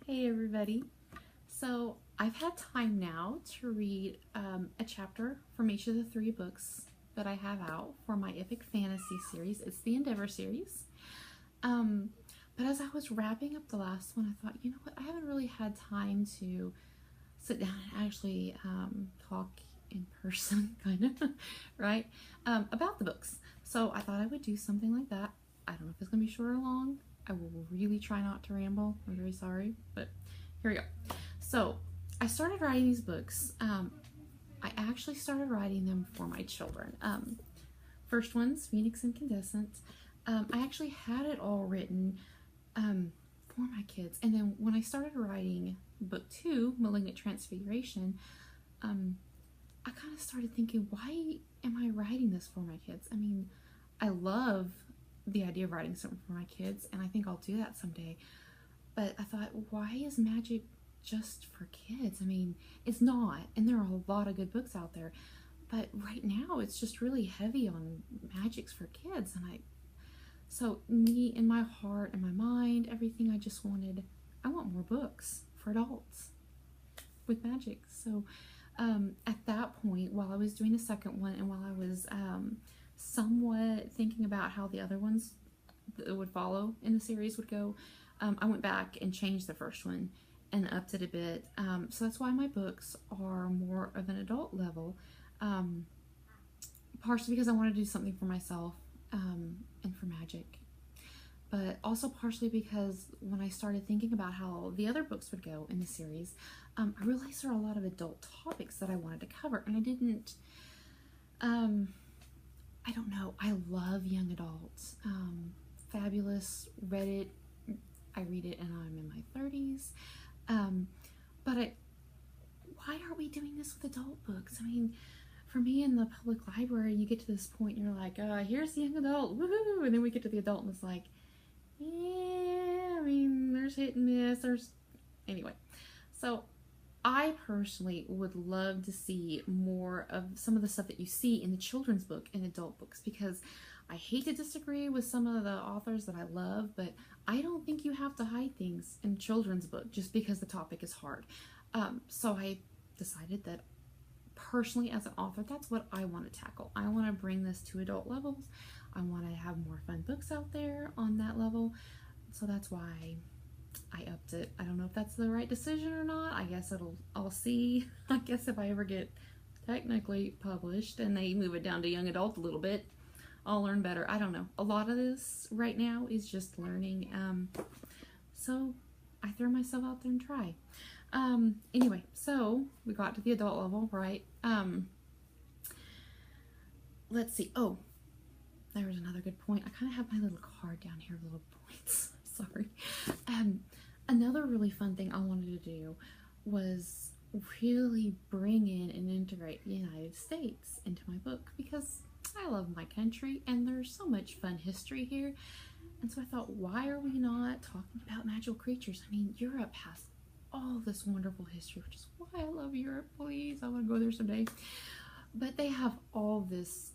Hey everybody. So I've had time now to read a chapter from each of the three books that I have out for my epic fantasy series. It's the Endeavor series. Um, but as I was wrapping up the last one, I thought, you know what, I haven't really had time to sit down and actually talk in person, kind of, right, about the books. So I thought I would do something like that. I don't know if it's going to be short or long. I will really try not to ramble. I'm very sorry, but here we go. So I started writing these books. I actually started writing them for my children. First one's Phoenix Incandescent. I actually had it all written for my kids, and then when I started writing book 2, Malignant Transfiguration, I kind of started thinking, why am I writing this for my kids? I mean, I love the idea of writing something for my kids, and I think I'll do that someday. But I thought, why is magic just for kids? I mean, it's not, and there are a lot of good books out there. But right now, it's just really heavy on magics for kids, and so me in my heart and my mind, everything, I want more books for adults with magic. So at that point, while I was doing the second one, and while I was somewhat thinking about how the other ones that would follow in the series would go, I went back and changed the first one and upped it a bit. So that's why my books are more of an adult level, partially because I want to do something for myself and for magic, but also partially because when I started thinking about how the other books would go in the series, I realized there are a lot of adult topics that I wanted to cover, and I didn't, I don't know, I love young adults. Fabulous, read it, I read it, and I'm in my 30s, but why are we doing this with adult books? I mean, for me in the public library, you get to this point and you're like, here's the young adult, woohoo, and then we get to the adult and it's like, yeah, I mean, there's hit and miss, anyway. So I personally would love to see more of some of the stuff that you see in the children's book and adult books, because I hate to disagree with some of the authors that I love, but I don't think you have to hide things in a children's book just because the topic is hard. So I decided that personally, as an author, that's what I want to tackle. I want to bring this to adult levels. I want to have more fun books out there on that level. So that's why I upped it. I don't know if that's the right decision or not. I guess I'll see. I guess if I ever get technically published and they move it down to young adult a little bit, I'll learn better. I don't know. A lot of this right now is just learning. So I throw myself out there and try. Anyway, so we got to the adult level, right? Let's see. Oh, there was another good point. I kind of have my little card down here of little points. Sorry. Another really fun thing I wanted to do was really bring in and integrate the United States into my book, because I love my country and there's so much fun history here. And so I thought, why are we not talking about magical creatures? I mean, Europe has all this wonderful history, which is why I love Europe. Please, I want to go there someday. But they have all this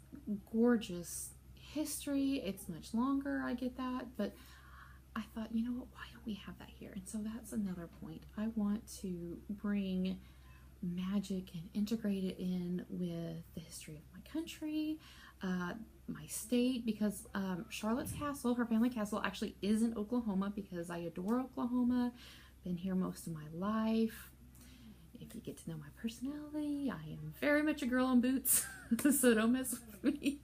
gorgeous history. It's much longer, I get that, but I thought, you know what, why don't we have that here? And so that's another point. I want to bring magic and integrate it in with the history of my country, my state, because Charlotte's castle, her family castle, actually is in Oklahoma, because I adore Oklahoma. Been here most of my life. If you get to know my personality, I am very much a girl in boots, so don't mess with me.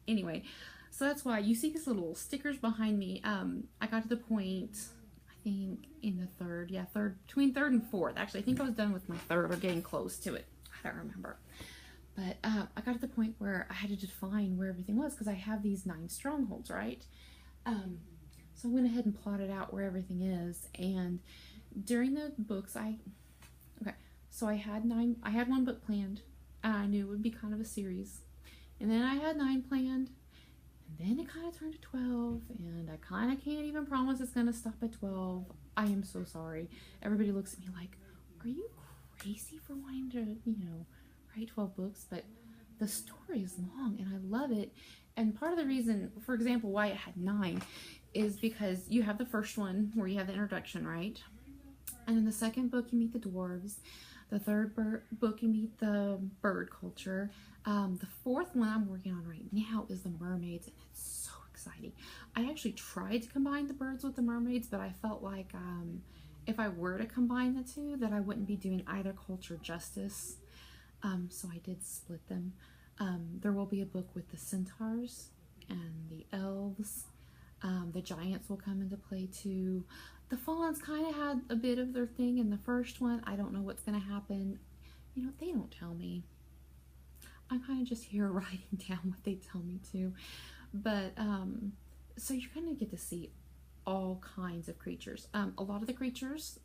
Anyway, so that's why you see these little stickers behind me. I got to the point, I think in the between third and fourth. Actually, I think I was done with my third or getting close to it. I don't remember. But I got to the point where I had to define where everything was, because I have these 9 strongholds, right? So I went ahead and plotted out where everything is, and during the books, so I had 9, I had one book planned, and I knew it would be kind of a series, and then I had 9 planned, and then it kind of turned to 12, and I kind of can't even promise it's going to stop at 12. I am so sorry. Everybody looks at me like, are you crazy for wanting to, write 12 books? But the story is long, and I love it, and part of the reason, for example, why it had 9 is because you have the first one where you have the introduction, right? And in the second book, you meet the dwarves. The third book, you meet the bird culture. The fourth one I'm working on right now is the mermaids, and it's so exciting. I actually tried to combine the birds with the mermaids, but I felt like if I were to combine the two, that I wouldn't be doing either culture justice. So I did split them. There will be a book with the centaurs and the elves. The giants will come into play too. The fawns kind of had a bit of their thing in the first one. I don't know what's going to happen. You know, they don't tell me. I'm kind of just here writing down what they tell me to. But, so you're going to get to see all kinds of creatures. A lot of the creatures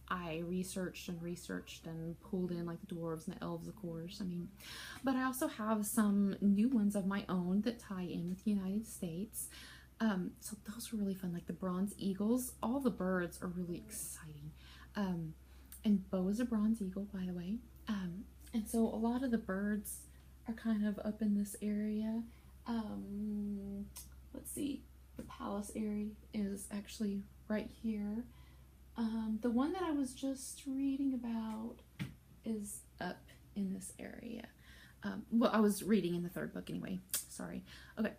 I researched and pulled in, like the dwarves and the elves, of course. I mean, but I also have some new ones of my own that tie in with the United States. So those were really fun, like the bronze eagles. All the birds are really exciting. And Bo is a bronze eagle, by the way. And so a lot of the birds are kind of up in this area. Let's see, the palace area is actually right here. The one that I was just reading about is up in this area. Well, I was reading in the third book anyway. Sorry. Okay.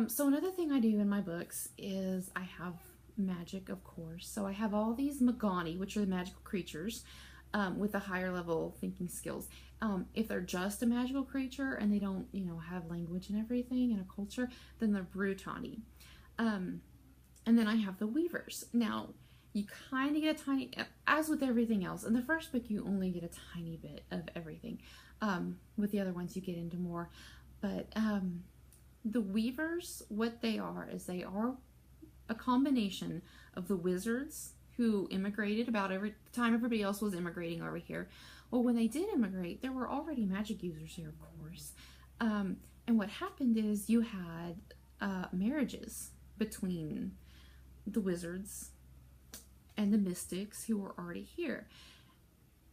So another thing I do in my books is I have magic, of course. So I have all these Magani, which are the magical creatures, with the higher level thinking skills. If they're just a magical creature and they don't, you know, have language and everything and a culture, then they're Brutani. And then I have the Weavers. Now, you kind of get a tiny, as with everything else. In the first book, you only get a tiny bit of everything. With the other ones, you get into more. But the Weavers, what they are is they are a combination of the wizards who immigrated about every time everybody else was immigrating over here. Well, when they did immigrate, there were already magic users here, of course. And what happened is you had marriages between the wizards and the mystics who were already here.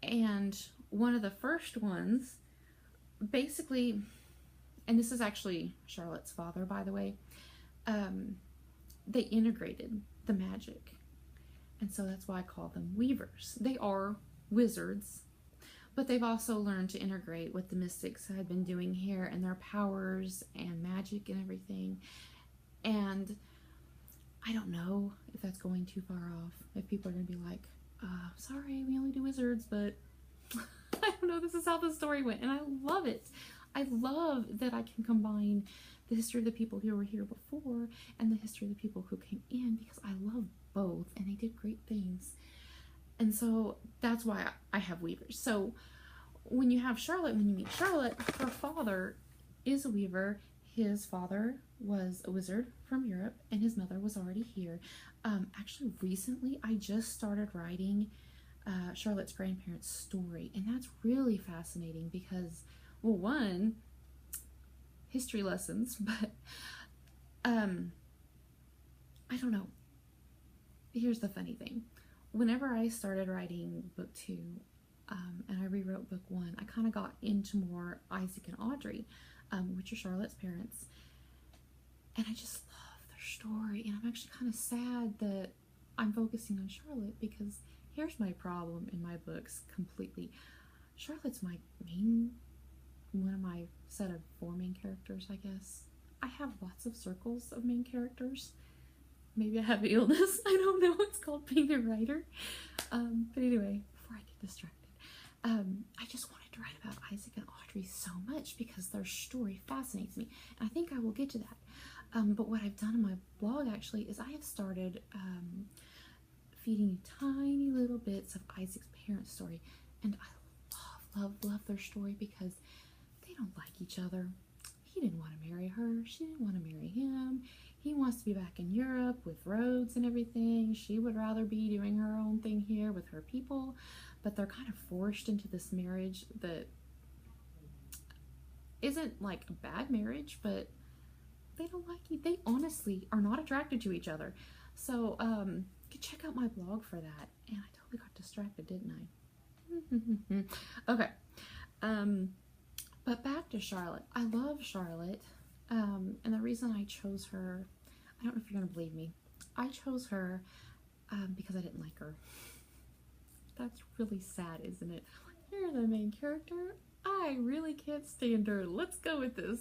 And one of the first ones, basically, and this is actually Charlotte's father, by the way, they integrated the magic. And so that's why I call them weavers. They are wizards, but they've also learned to integrate what the mystics had been doing here and their powers and magic and everything. And I don't know if that's going too far off, if people are going to be like, sorry, we only do wizards, but I don't know, this is how the story went. And I love it. I love that I can combine the history of the people who were here before and the history of the people who came in, because I love both and they did great things. And so that's why I have weavers. So when you have Charlotte, when you meet Charlotte, her father is a weaver. His father was a wizard from Europe and his mother was already here. Actually, recently I just started writing Charlotte's grandparents' story, and that's really fascinating because, well, one, history lessons, but I don't know. Here's the funny thing. Whenever I started writing book 2 and I rewrote book 1, I kind of got into more Isaac and Audrey, which are Charlotte's parents, and I just love their story, and I'm actually kind of sad that I'm focusing on Charlotte, because here's my problem in my books completely. Charlotte's my one of my set of 4 main characters, I guess. I have lots of circles of main characters. Maybe I have an illness. I don't know. It's called being a writer. But anyway, before I get distracted, I just wanted to write about Isaac and Audrey so much because their story fascinates me. And I think I will get to that. But what I've done in my blog actually is I have started feeding you tiny little bits of Isaac's parents' story. And I love their story because they don't like each other. He didn't want to marry her. She didn't want to marry him. He wants to be back in Europe with roads and everything. She would rather be doing her own thing here with her people. But they're kind of forced into this marriage that isn't like a bad marriage, but they don't like you. They honestly are not attracted to each other. So you can check out my blog for that. And I totally got distracted, didn't I? Okay. But back to Charlotte. I love Charlotte. And the reason I chose her, I don't know if you're going to believe me, I chose her because I didn't like her. That's really sad, isn't it? You're the main character. I really can't stand her. Let's go with this.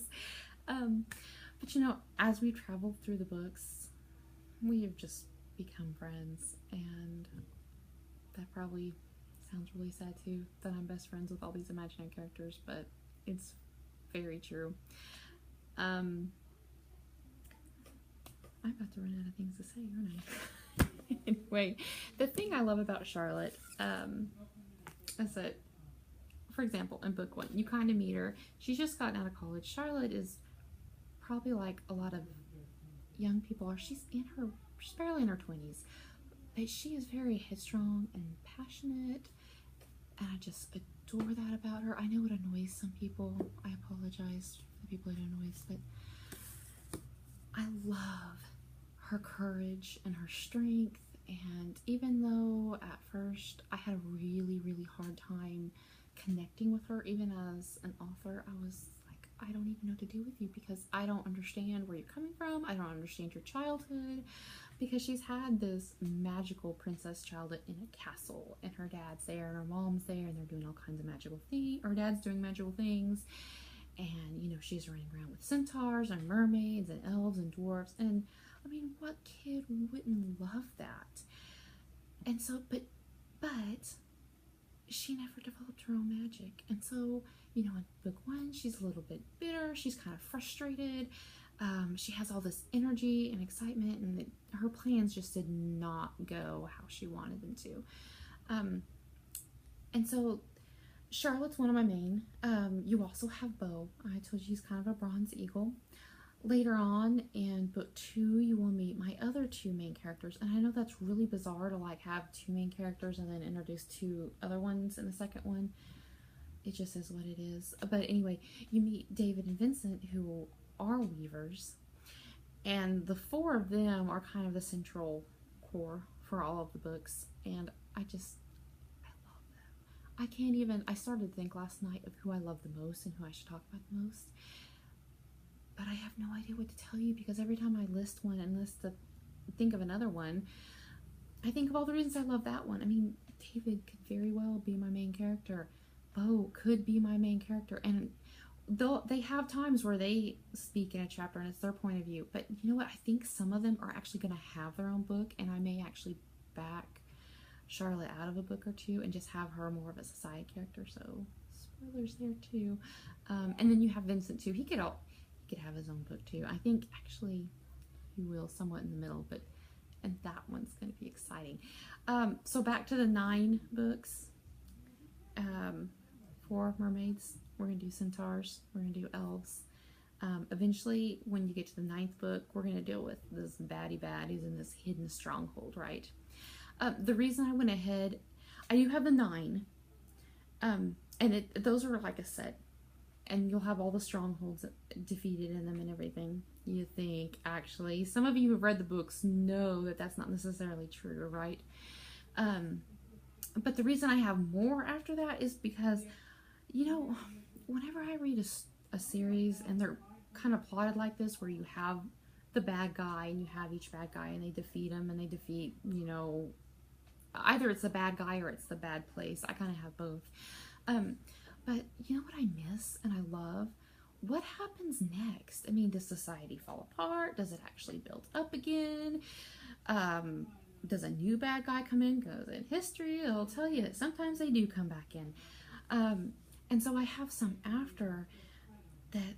But you know, as we traveled through the books, we have just become friends, and that probably sounds really sad too, that I'm best friends with all these imaginary characters, but it's very true. I'm about to run out of things to say, aren't I? Anyway, the thing I love about Charlotte is that, for example, in book 1, you kind of meet her. She's just gotten out of college. Charlotte is probably like a lot of young people are. She's barely in her 20s, but she is very headstrong and passionate, and I just adore that about her. I know it annoys some people. I apologize for the people it annoys, but I love her courage and her strength. And even though at first I had a really, really hard time connecting with her, even as an author, I was like, I don't even know what to do with you, because I don't understand where you're coming from. I don't understand your childhood, because she's had this magical princess childhood in a castle, and her dad's there and her mom's there, and they're doing all kinds of magical things. Her dad's doing magical things, and you know, she's running around with centaurs and mermaids and elves and dwarves, and I mean, what kid wouldn't love that? And so, but she never developed her own magic. And so, you know, in book 1, she's a little bit bitter. She's kind of frustrated. She has all this energy and excitement, and her plans just did not go how she wanted them to. And so Charlotte's one of my main. You also have Beau. I told you he's kind of a bronze eagle. Later on in book 2, you will meet my other 2 main characters, and I know that's really bizarre to like have 2 main characters and then introduce 2 other ones in the second one. It just is what it is. But anyway, you meet David and Vincent, who are weavers, and the 4 of them are kind of the central core for all of the books, and I love them. I started to think last night of who I love the most and who I should talk about the most. But I have no idea what to tell you, because every time I list one and think of another one, I think of all the reasons I love that one. I mean, David could very well be my main character. Beau could be my main character. And they have times where they speak in a chapter and it's their point of view. But you know what? I think some of them are actually going to have their own book, and I may actually back Charlotte out of a book or 2 and just have her more of a side character. So spoilers there too. And then you have Vincent too. He could have his own book too. I think actually he will, somewhat in the middle, and that one's going to be exciting. So back to the 9 books. 4 mermaids. We're going to do centaurs. We're going to do elves. Eventually, when you get to the 9th book, we're going to deal with this baddie who's in this hidden stronghold, right? The reason I went ahead, I do have the 9, and those are like a set. And you'll have all the strongholds defeated in them and everything. You think, actually. Some of you who've read the books know that that's not necessarily true, right? But the reason I have more after that is because, you know, whenever I read a series and they're kind of plotted like this, where you have the bad guy and you have each bad guy and they defeat him and they defeat, you know, either it's the bad guy or it's the bad place. I kind of have both. But you know what I miss and I love? What happens next? I mean, does society fall apart? Does it actually build up again? Does a new bad guy come in? Because in history, it'll tell you that sometimes they do come back in. And so I have some after that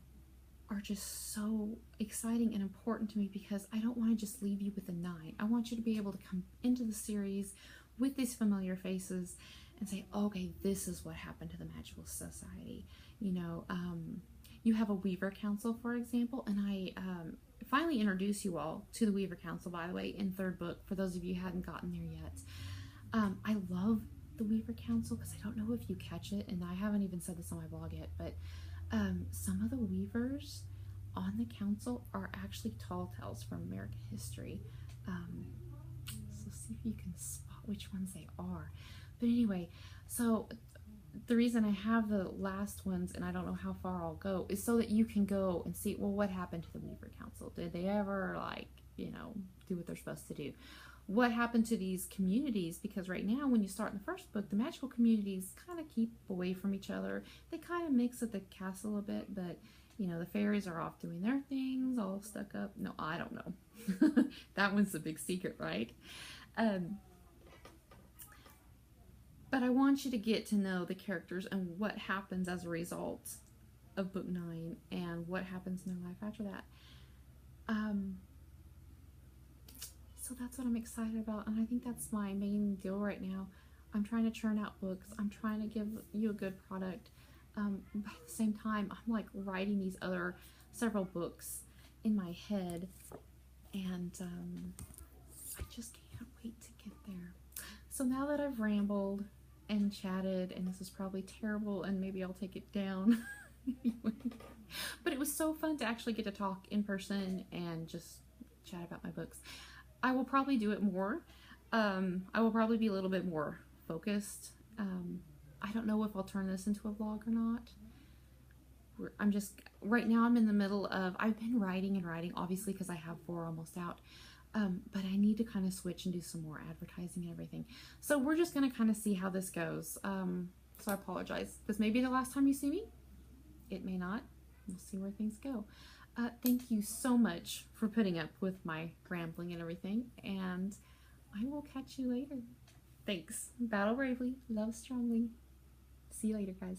are just so exciting and important to me, because I don't want to just leave you with a 9. I want you to be able to come into the series with these familiar faces and say, okay, this is what happened to the Magical Society. You know, you have a Weaver Council, for example, and I finally introduce you all to the Weaver Council, by the way, in 3rd book, for those of you who hadn't gotten there yet. I love the Weaver Council because I don't know if you catch it, and I haven't even said this on my blog yet, but some of the Weavers on the council are actually tall tales from American history. So see if you can spot which ones they are. But anyway, so the reason I have the last ones, and I don't know how far I'll go, is so that you can go and see, well, what happened to the Weaver Council? Did they ever, like, you know, do what they're supposed to do. What happened to these communities? Because right now, when you start in the first book, the magical communities kind of keep away from each other. They kind of mix at the castle a bit, but you know, the fairies are off doing their things, all stuck up. No, I don't know. That one's the big secret, right? But I want you to get to know the characters and what happens as a result of book 9 and what happens in their life after that. So that's what I'm excited about, and I think that's my main deal right now. I'm trying to churn out books. I'm trying to give you a good product. But at the same time, I'm like writing these other several books in my head, and I just can't wait to get there. So now that I've rambled and chatted, and this is probably terrible, and maybe I'll take it down. But it was so fun to actually get to talk in person and just chat about my books. I will probably do it more. I will probably be a little bit more focused. I don't know if I'll turn this into a vlog or not. Right now I'm in the middle of, I've been writing and writing, obviously, because I have 4 almost out. But I need to kind of switch and do some more advertising and everything. So we're just going to kind of see how this goes. So I apologize. This may be the last time you see me. It may not. We'll see where things go. Thank you so much for putting up with my rambling and everything. And I will catch you later. Thanks. Battle bravely. Love strongly. See you later, guys.